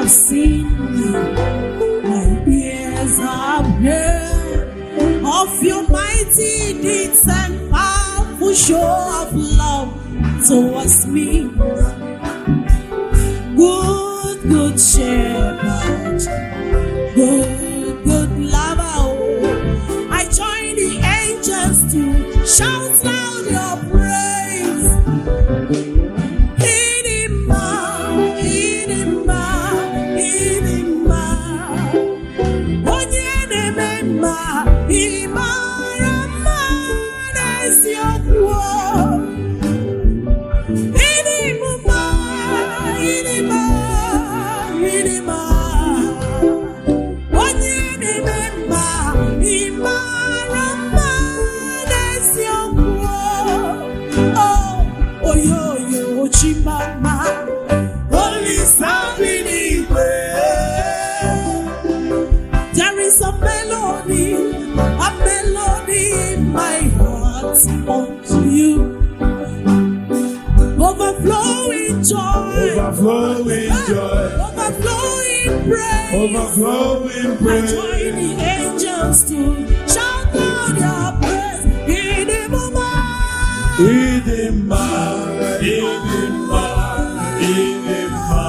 have seen me, my ears have heard of your mighty deeds and powerful show of love towards me. Good shepherd, good lover, oh. I join the angels to shout loud your praise. IDINMA, IDINMA, IDINMA. Onye na-eme ịmara mma n'eziokwu. IDINMA, IDINMA. Mama, only standing Igbo. There is a melody in my heart unto you. Overflowing joy, overflowing praise, overflowing praise. I join the angels to shout out your praise. IDINMA, IDINMA, IDINMA, IDINMA.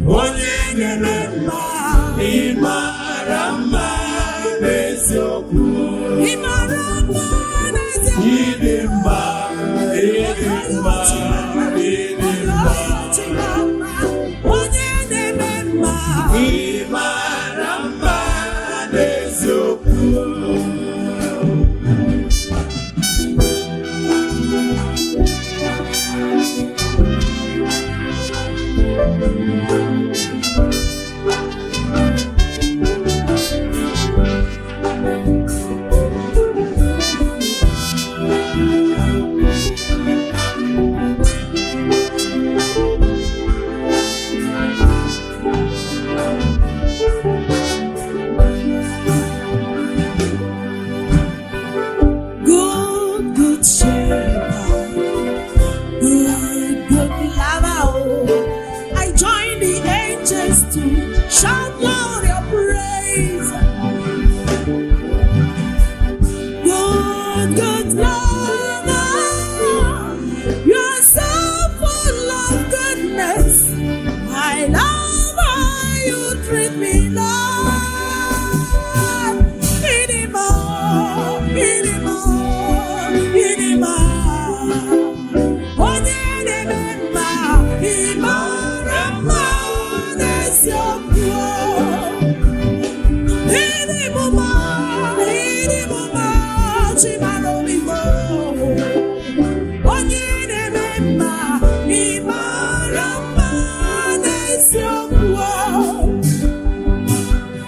Onye na-eme ịmara mma n'eziokwu. Ịmara mma n'eziokwu. IDINMA, IDINMA, IDINMA. Onye na-eme ịmara mma n'eziokwu. Good shepherd, good lover, oh. I join the angels to shout loud your praise. Good lover, you are so full of goodness. I love how you treat me, Lord. IDINMA, IDINMA, IDINMA. Onye na-eme ịmara mma n'eziokwu. IDINMA, IDINMA, chimara obibo. Onye na-eme ịmara mma n'eziokwu.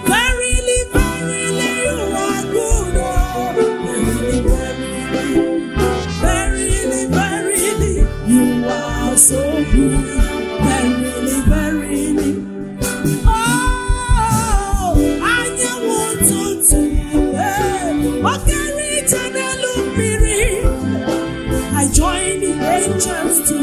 Verily, verily, you are good, oh. Verily, verily, you are so good. Verily, verily. Oh, anyanwụ ụtụtụ, okere ije n'elu mmiri. I join the angels to